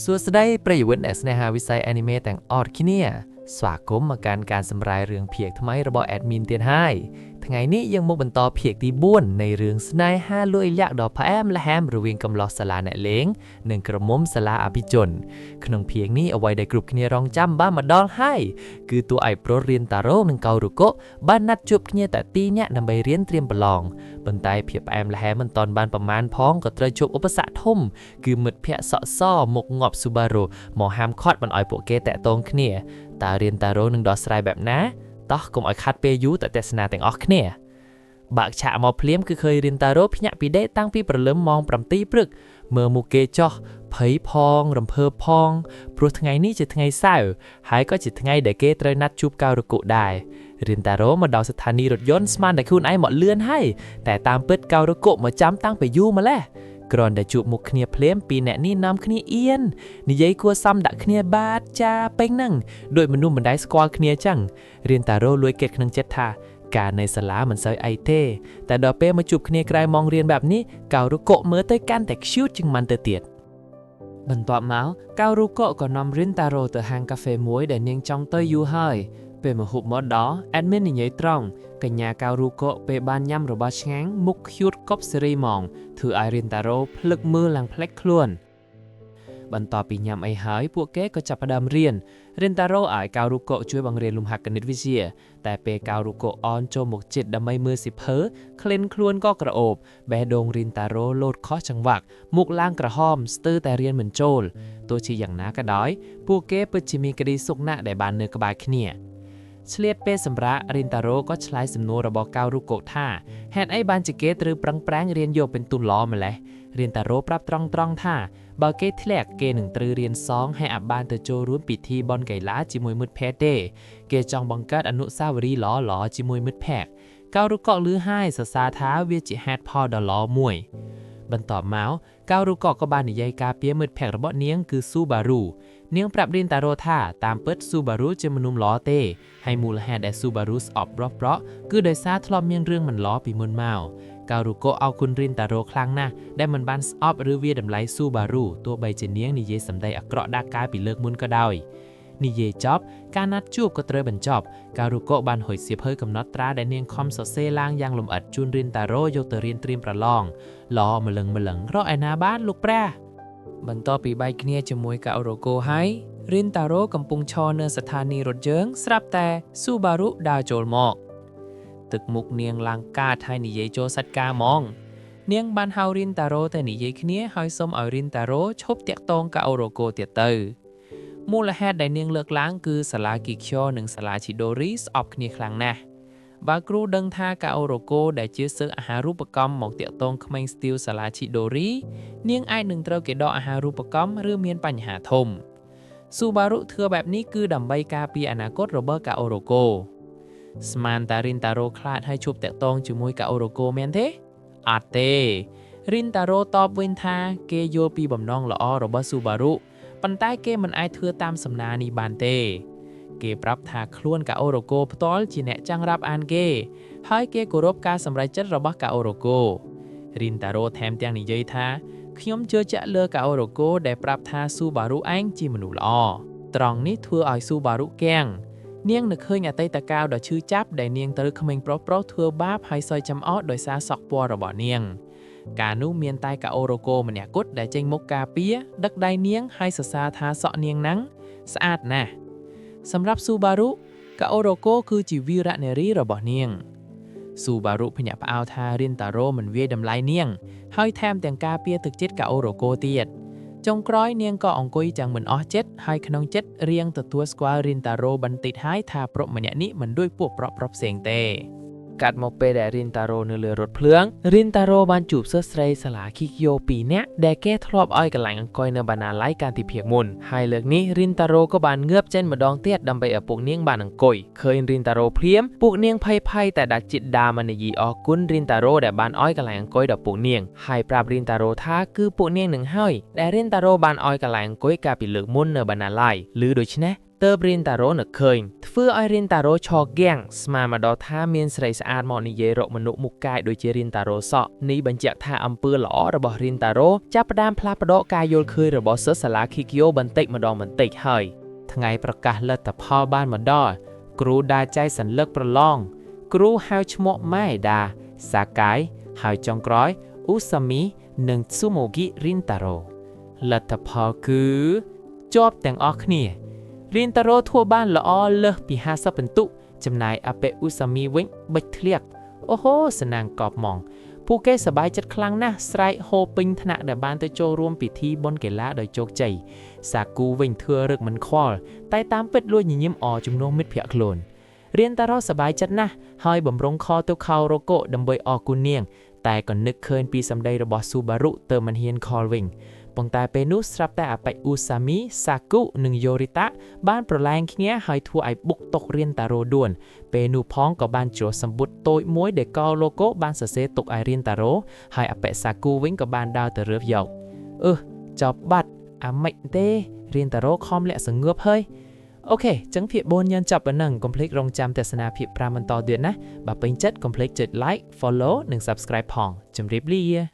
សួស្តីប្រិយមិត្តអ្នកស្នេហាវិស័យ anime ទាំងអស់គ្នាស្វាគមន៍មកកាន់ការសម្រាយរឿងភាគថ្មីរបស់ admin ទៀតហើយថ្ងៃនេះយើងមកបន្តភាគទី4នៃរឿងស្នេហាលួចលាក់ដ៏ផ្អែមល្ហែមរវាងកំឡោះសាលាអ្នកលេងនិងក្រុមមុំសាលាអភិជនក្នុងភាគនេះអ្វីដែលគ្រប់គ្នារងចាំបានមកដល់ហើយគឺតួឯកប្រុសរៀនតារ៉ូនិងកោរូកូបានណាត់ជួបគ្នាតែទីញាក់ដើម្បីរៀនត្រៀមប្រឡងប៉ុន្តែភាពផ្អែមល្ហែមមិនទាន់បានប្រមាណផងក៏ត្រូវជួបឧបសគ្គធំគឺមិត្តភ័ក្តិសក់សមុខងាប់ស៊ូបារូមកហាមឃាត់មិនឲ្យពួកគេតាក់ទងគ្នាតើរៀនតារ៉ូនឹងដោះស្រាយបែបណាតោះកុំឲ្យខាត់ពេលយូរទៅទស្សនាទាំងអស់គ្នាបាក់ឆាកមកភ្លាមគឺឃើញរៀនតារ៉ូភ្ញាក់ពីដេកតាំងពីព្រលឹមម៉ោង 7 ព្រឹកមើលមុខគេចោះភ័យផងរំភើបផងព្រោះថ្ងៃនេះជាថ្ងៃសៅរ៍ហើយក៏ជាថ្ងៃដែលគេត្រូវណាត់ជួបកោរូកូដែររៀនតារ៉ូមកដល់ស្ថានីយ៍រថយន្តស្មានតែខ្លួនឯងមកលឿនហើយតែតាមពិតកោរូកូមកចាំតាំងពីយូរម្ល៉េះគ្រាន់តែជួបមុខគ្នាភ្លាមពីអ្នកនេះនាំគ្នាអៀននិយាយគួរសមដាក់គ្នាបាទចាពេញហ្នឹងដោយមនុស្សមិនដែលស្គាល់គ្នាចឹងរៀនតារ៉ូលួចគិតក្នុងចិត្តថាការនៅសាលាមិនសូវអីទេតែដល់ពេលមកជួបគ្នាក្រៅម៉ោងរៀនបែបនេះកោរូកូមើលទៅកាន់តែ cute ជាងមិនទៅទៀតបន្ទាប់មកកោរូកូក៏នាំរៀនតារ៉ូទៅហាងកាហ្វេមួយដែលនាងចង់ទៅយូរហើយពេលមកហូបមកដល់ admin និយាយត្រង់កញ្ញាកោរូកូពេលបានញ៉ាំរបស់ឆ្ងាញ់មុខ cute កប់សេរីហ្មងធ្វើឲ្យរៀនតារ៉ូភ្លឹកមើលឡើងប្លែកខ្លួនបន្ទាប់ពីញ៉ាំអីហើយពួកគេក៏ចាប់ផ្ដើមរៀនតារ៉ូឲ្យកោរូកូជួយបង្រៀនលំហាត់គណិតវិទ្យាតែពេលកោរូកូអនចូលមកជិតដើម្បីមើលសៀវភៅក្លិនខ្លួនក៏ក្រអូបបេះដូងរៀនតារ៉ូលោតខុសចង្វាក់មុខឡើងក្រហមស្ទើរតែរៀនមិនចូលទោះជាយ៉ាងណាក៏ដោយពួកគេពិតជាមានក្តីសុខណាស់ដែលបាននៅក្បែរគ្នាឆ្លៀតពេលសម្រាប់រៀនតារ៉ូក៏ឆ្លើយសំណួររបស់កោរូកូថាហេតុអីបានជាគេត្រូវប្រឹងប្រែងរៀនយកពិន្ទុល្អម្ល៉េះរៀនតារ៉ូប្រាប់ត្រង់ថាបើគេធ្លាក់គេនឹងត្រូវរៀនសងហើយអាចបានទៅចូលរួមពិធីបុណ្យកីឡាជាមួយមិត្តភ័ក្តិទេគេចង់បង្កើតអនុស្សាវរីយ៍ល្អៗជាមួយមិត្តភ័ក្តិកោរូកូលឺហើយសរសើរថាវាជាហេតុផលដ៏ល្អមួយបន្ទាប់មកកោរូកូក៏បាននិយាយការពារមិត្តភ័ក្តិរបស់នាងគឺស៊ូបារូនាងប្រាប់រៀនតារ៉ូថាតាមពិតស៊ូបារូជាមនុស្សល្អទេហើយមូលហេតុដែលស៊ូបារូស្អប់ប្រក់គឺដោយសារធ្លាប់មានរឿងមិនល្អពីមុនមកកោរូកូអរគុណរៀនតារ៉ូខ្លាំងណាស់ដែលមិនបានស្អប់ឬវាតម្លៃស៊ូបារូទោះបីជានាងនិយាយសម្ដីអាក្រក់ដាក់កាយពីលើកមុនក៏ដោយនិយាយចប់ការណាត់ជួបក៏ត្រូវបញ្ចប់កោរូកូបានហុចសៀវភៅកំណត់ត្រាដែលនាងខំសរសេរឡើងយ៉ាងលម្អិតជូនរៀនតារ៉ូយកទៅរៀនត្រៀមប្រឡងល្អម្លឹងរកឯណាបានលោកប្រាបន្ទាប់ពីបែកគ្នាជាមួយកោរូកូហើយរៀនតារ៉ូកំពុងឈរនៅស្ថានីយ៍រថយន្តស្រាប់តែស៊ូបារូដើរចូលមកទឹកមុខនាងឡើងកាចហើយនិយាយចូលសាច់ការហ្មងនាងបានហៅរៀនតារ៉ូទៅនិយាយគ្នាហើយសុំឲ្យរៀនតារ៉ូឈប់តាក់ទងកោរូកូទៀតទៅមូលហេតុដែលនាងលើកឡើងគឺសាលាគីខ្យោនិងសាលាឈីដូរីស្អប់គ្នាខ្លាំងណាស់បើគ្រូដឹងថាកោរូកូដែលជាសិស្សអាហារូបកម្មមកតាក់ទងក្មេងស្ទីលសាលាឈីដូរីនាងអាចនឹងត្រូវគេដកអាហារូបកម្មឬមានបញ្ហាធំស៊ូបារុធ្វើបែបនេះគឺដើម្បីការពារអនាគតរបស់កោរូកូស្មានតារៀនតារ៉ូខ្លាចឲ្យជួបតាក់ទងជាមួយកោរូកូមែនទេអត់ទេរៀនតារ៉ូតបវិញថាគេយល់ពីបំណងល្អរបស់ស៊ូបារុប៉ុន្តែគេមិនអាចធ្វើតាមសំណានេះបានទេគេប្រាប់ថាខ្លួនកោរូកូផ្ទាល់ជាអ្នកចាំងរាប់អានគេហើយគេគោរពការសម្រេចចិត្តរបស់កោរូកូរៀនតារ៉ូថែមទាំងនិយាយថាខ្ញុំជឿជាក់លើកោរូកូដែលប្រាប់ថាស៊ូបារុឯងជាមនុស្សល្អត្រង់នេះធ្វើឲ្យស៊ូបារុគាំងនាងនឹកឃើញអតីតកាលដ៏ឈឺចាប់ដែលនាងត្រូវក្មេងប្រុសធ្វើបាបហើយសើចចំអកដោយសារសក់ពណ៌របស់នាងកាលនោះមានតែកោរូកូម្នាក់គត់ដែលចេញមុខការពារដឹកដៃនាងហើយសរសើរថាសក់នាងហ្នឹងស្អាតណាស់សម្រាប់ស៊ូបារុកោរូកូគឺជាវីរនារីរបស់នាងស៊ូបារុភ្ញាក់ផ្អើលថារៀនតារ៉ូមិនវាយតម្លៃនាងហើយថែមទាំងការពារទឹកចិត្តកោរូកូទៀតចុងក្រោយនាងក៏អង្គុយចាំមិនអស់ចិត្តហើយក្នុងចិត្តរៀងទទួលស្គាល់រៀនតារ៉ូបន្តិចហើយថាប្រុសម្នាក់នេះមិនដូចពួកប្រុសផ្សេងទេកាត់មកពេលដែលរៀនតារ៉ូនៅលើរថភ្លើងរៀនតារ៉ូបានជួបសិស្សស្រីសាលាគីក្យោ2នាក់ដែលគេធ្លាប់ឲ្យកន្លែងអង្គុយនៅបណ្ណាល័យកាលពីភាគមុនហើយលើកនេះរៀនតារ៉ូក៏បានងើបចេញម្ដងទៀតដើម្បីឲ្យពួកនាងបានអង្គុយឃើញរៀនតារ៉ូភ្លាមពួកនាងភ័យតែដាច់ចិត្តដាមនយីអរគុណរៀនតារ៉ូដែលបានឲ្យកន្លែងអង្គុយដល់ពួកនាងហើយប្រាប់រៀនតារ៉ូថាគឺពួកនាងនឹងហើយដែលរៀនតារ៉ូបានឲ្យកន្លែងអង្គុយកាលពីលើកមុននៅបណ្ណាល័យឬដូច្នេះ เติบรินตาโรนึกเคยធ្វើឲ្យរិនតារ៉ូឆហ្គាំងស្មានមកដល់ថាមានស្រីស្អាតមកនិយាយរកមនុស្សមុខកាយដូចជារិនតារ៉ូសក់នេះបញ្ជាក់ថាអំពើល្អរបស់រិនតារ៉ូចាប់ផ្ដើមផ្លាស់ប្ដូរការយល់ឃើញរបស់សិស្សសាលាឃីគីយ៉ូបន្តិចម្ដងបន្តិចហើយថ្ងៃប្រកាសលទ្ធផលបានមកដល់គ្រូដាចៃសន្លឹកប្រឡងគ្រូហៅឈ្មោះម៉ែដាសាកាយហើយចុងក្រោយអ៊ូសាមីនិងស៊ូម៉ូហ្គីរិនតារ៉ូលទ្ធផលគឺជាប់ទាំងអស់គ្នារិនតារ៉ូធ្វើបានល្អលើសពី50ពិន្ទុចំណាយអាប៉េអ៊ូសាមីវិញបិចធ្លាក់អូហូសណាងកប់ម៉ងពួកគេសប្បាយចិត្តខ្លាំងណាស់ស្រែកហូពេញថ្នាក់ដែលបានទៅចូលរួមពិធីបុណ្យកីឡាដោយជោគជ័យសាគូវិញធ្វើរឹកមិនខ្វល់តែតាមពិតលួចញញឹមអជំនួសមិត្តភក្តិខ្លួនរៀនតារ៉ូសប្បាយចិត្តណាស់ហើយបំរុងខទៅខោរ៉ូកូដើម្បីអរគុណនាងតែក៏នឹកឃើញពីសម្ដីរបស់ស៊ូបារុទើបមិនហ៊ានខលវិញប៉ុន្តែពេលនោះស្រាប់តែអាប៉ៃអ៊ូសាមីសាគូនិងយូរីតាបានប្រឡែងគ្នាហើយធ្វើឲ្យបុកតុករៀនតារ៉ូដួនពេលនោះផងក៏បានជ្រោះសម្ពុតតូចមួយដែលកោឡូកូបានសរសេរទុកឲ្យរៀនតារ៉ូហើយអាប៉ៃសាគូវិញក៏បានដើរទៅរើសយកចប់បាត់អាម៉េចទេរៀនតារ៉ូខំលាក់សងើបហើយអូខេចឹងភាគ4យើងចាប់ប៉ុណ្ណឹងកុំភ្លេចរងចាំទស្សនាភាគ5បន្តទៀតណាបើពេញចិត្តកុំភ្លេចចុច like follow និង subscribe ផងជម្រាបលា